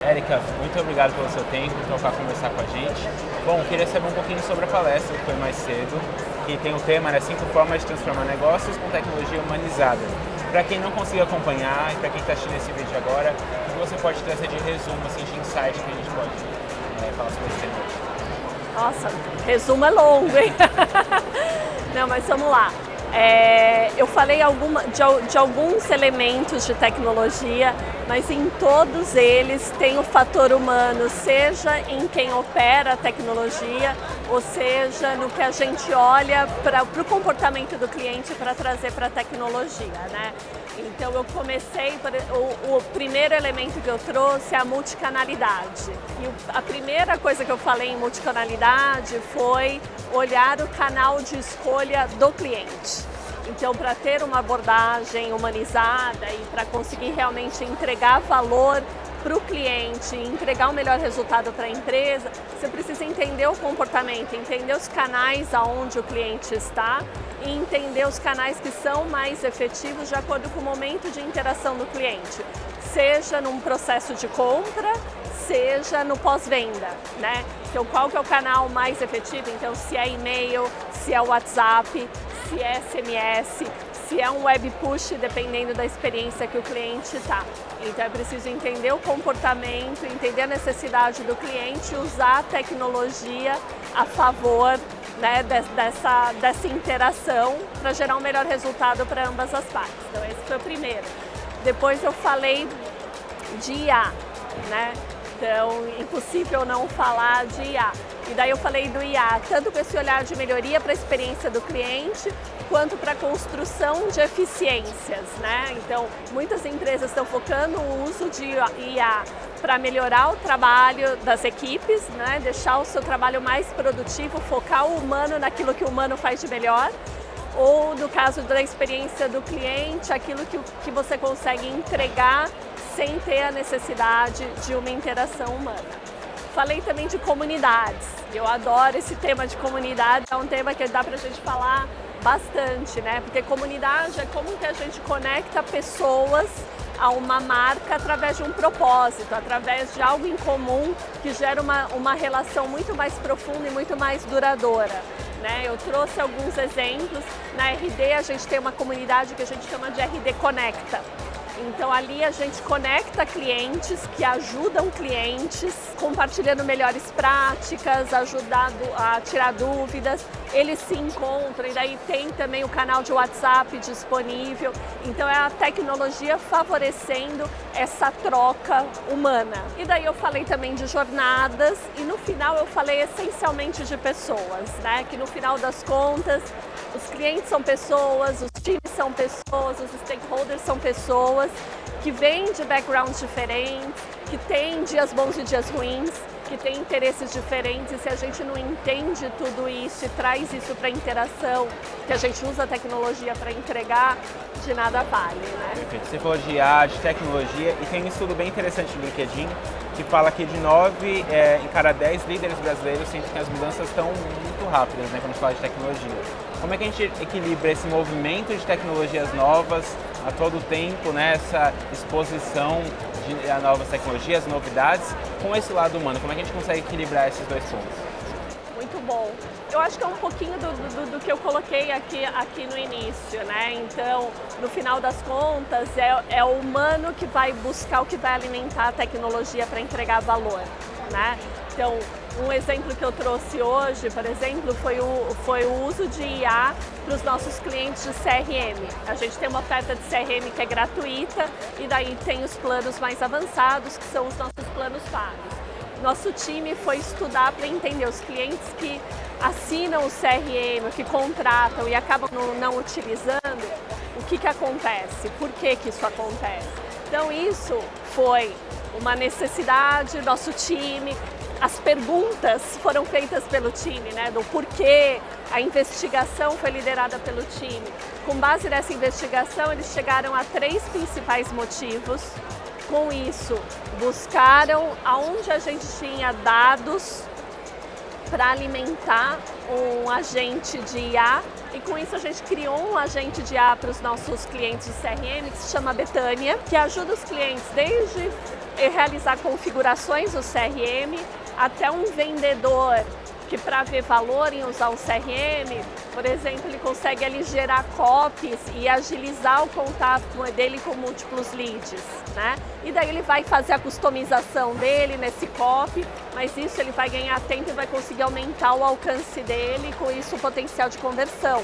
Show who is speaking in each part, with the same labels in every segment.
Speaker 1: Érica, muito obrigado pelo seu tempo, por tocar conversar com a gente. Bom, queria saber um pouquinho sobre a palestra que foi mais cedo, que tem o tema, né, 5 formas de transformar negócios com tecnologia humanizada. Para quem não conseguiu acompanhar e para quem está assistindo esse vídeo agora, o que você pode trazer de resumo, assim, de insight que a gente pode falar sobre esse tema hoje?
Speaker 2: Nossa, resumo é longo, hein? Não, mas vamos lá. Eu falei de alguns elementos de tecnologia, mas em todos eles tem o fator humano, seja em quem opera a tecnologia, ou seja no que a gente olha para o comportamento do cliente para trazer para a tecnologia, né? Então eu comecei, o primeiro elemento que eu trouxe é a multicanalidade. E a primeira coisa que eu falei em multicanalidade foi olhar o canal de escolha do cliente. Então, para ter uma abordagem humanizada e para conseguir realmente entregar valor para o cliente, entregar o melhor resultado para a empresa, você precisa entender o comportamento, entender os canais aonde o cliente está e entender os canais que são mais efetivos de acordo com o momento de interação do cliente, seja num processo de compra, seja no pós-venda, né? Então, qual que é o canal mais efetivo? Então, se é e-mail, se é WhatsApp, se é SMS, se é um web push, dependendo da experiência que o cliente está. Então é preciso entender o comportamento, entender a necessidade do cliente e usar a tecnologia a favor, né, dessa interação para gerar um melhor resultado para ambas as partes. Então esse foi o primeiro. Depois eu falei de IA, né? Então, impossível não falar de IA. E daí eu falei do IA, tanto com esse olhar de melhoria para a experiência do cliente, quanto para a construção de eficiências, né? Então, muitas empresas estão focando no uso de IA para melhorar o trabalho das equipes, né? Deixar o seu trabalho mais produtivo, focar o humano naquilo que o humano faz de melhor. Ou, no caso da experiência do cliente, aquilo que você consegue entregar sem ter a necessidade de uma interação humana. Falei também de comunidades. Eu adoro esse tema de comunidade, é um tema que dá pra gente falar bastante, né? Porque comunidade é como que a gente conecta pessoas a uma marca através de um propósito, através de algo em comum que gera uma relação muito mais profunda e muito mais duradoura, né? Eu trouxe alguns exemplos. Na RD a gente tem uma comunidade que a gente chama de RD Conecta. Então ali a gente conecta clientes que ajudam clientes, compartilhando melhores práticas, ajudando a tirar dúvidas, eles se encontram e daí tem também o canal de WhatsApp disponível. Então é a tecnologia favorecendo essa troca humana. E daí eu falei também de jornadas e no final eu falei essencialmente de pessoas, né? Que no final das contas os clientes são pessoas, os times são pessoas, os stakeholders são pessoas que vêm de backgrounds diferentes, que têm dias bons e dias ruins, que têm interesses diferentes, e se a gente não entende tudo isso e traz isso para a interação, que a gente usa a tecnologia para entregar, de nada vale, né?
Speaker 1: Perfeito. Você falou de IA, de tecnologia, e tem um estudo bem interessante no LinkedIn que fala que de 9 em cada 10 líderes brasileiros sentem que as mudanças estão muito rápidas, né, quando se fala de tecnologia. Como é que a gente equilibra esse movimento de tecnologias novas a todo tempo, né, essa exposição a novas tecnologias, novidades, com esse lado humano? Como é que a gente consegue equilibrar esses dois pontos?
Speaker 2: Muito bom. Eu acho que é um pouquinho do que eu coloquei aqui no início, né? Então, no final das contas, é o humano que vai buscar o que vai alimentar a tecnologia para entregar valor, né? Então, um exemplo que eu trouxe hoje, por exemplo, foi o uso de IA para os nossos clientes de CRM. A gente tem uma oferta de CRM que é gratuita e daí tem os planos mais avançados, que são os nossos planos pagos. Nosso time foi estudar para entender os clientes que assinam o CRM, que contratam e acabam não utilizando, o que acontece, por que isso acontece. Então isso foi uma necessidade, nosso time, as perguntas foram feitas pelo time, né, do porquê, a investigação foi liderada pelo time. Com base nessa investigação, eles chegaram a 3 principais motivos. Com isso, buscaram aonde a gente tinha dados para alimentar um agente de IA e com isso a gente criou um agente de IA para os nossos clientes de CRM que se chama Betânia, que ajuda os clientes desde realizar configurações do CRM, até um vendedor que, para ver valor em usar o CRM, por exemplo, ele consegue ali gerar copies e agilizar o contato dele com múltiplos leads, né? E daí ele vai fazer a customização dele nesse copy, mas isso ele vai ganhar tempo e vai conseguir aumentar o alcance dele e com isso o potencial de conversão.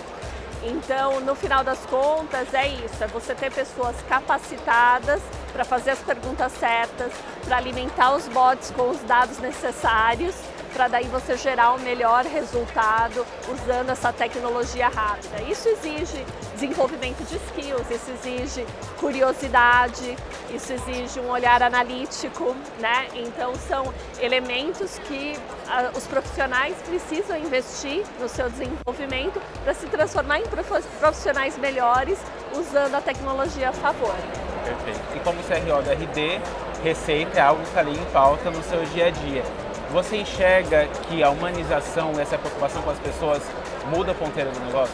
Speaker 2: Então, no final das contas, é isso, é você ter pessoas capacitadas para fazer as perguntas certas, para alimentar os bots com os dados necessários, para daí você gerar o melhor resultado usando essa tecnologia rápida. Isso exige desenvolvimento de skills, isso exige curiosidade, isso exige um olhar analítico, né? Então são elementos que os profissionais precisam investir no seu desenvolvimento para se transformar em profissionais melhores usando a tecnologia a favor.
Speaker 1: Perfeito. E como CRO da RD, receita é algo que está ali em pauta no seu dia a dia. Você enxerga que a humanização, essa preocupação com as pessoas, muda a ponteira do negócio?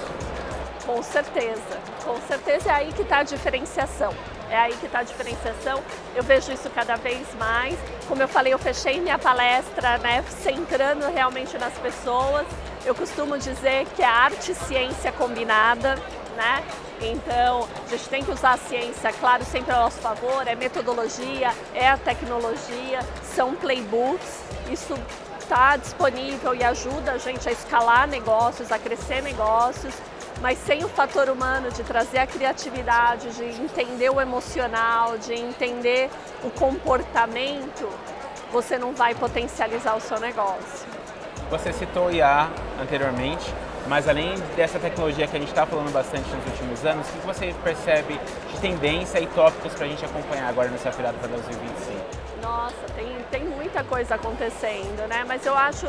Speaker 2: Com certeza é aí que está a diferenciação. É aí que está a diferenciação. Eu vejo isso cada vez mais. Como eu falei, eu fechei minha palestra, né, centrando realmente nas pessoas. Eu costumo dizer que é arte e ciência combinada, né? Então, a gente tem que usar a ciência, claro, sempre a nosso favor, é metodologia, é a tecnologia, são playbooks, isso está disponível e ajuda a gente a escalar negócios, a crescer negócios, mas sem o fator humano de trazer a criatividade, de entender o emocional, de entender o comportamento, você não vai potencializar o seu negócio.
Speaker 1: Você citou o IA anteriormente, mas além dessa tecnologia que a gente está falando bastante nos últimos anos, o que você percebe de tendência e tópicos para a gente acompanhar agora nessa virada para 2025?
Speaker 2: Nossa, tem muita coisa acontecendo, né? Mas eu acho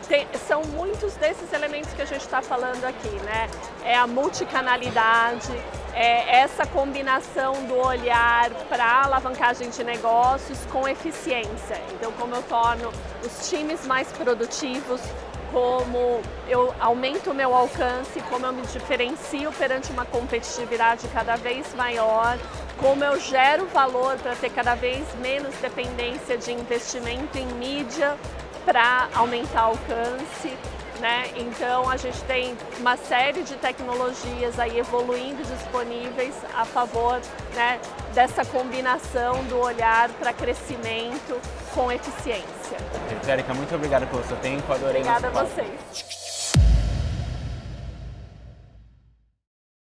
Speaker 2: que são muitos desses elementos que a gente está falando aqui, né? É a multicanalidade, é essa combinação do olhar para alavancagem de negócios com eficiência. Então, como eu torno os times mais produtivos, como eu aumento o meu alcance, como eu me diferencio perante uma competitividade cada vez maior, como eu gero valor para ter cada vez menos dependência de investimento em mídia para aumentar o alcance, né? Então a gente tem uma série de tecnologias aí evoluindo disponíveis a favor, né, dessa combinação do olhar para crescimento com eficiência.
Speaker 1: Érica, muito obrigado pelo seu tempo, adorei.
Speaker 2: Obrigada a vocês.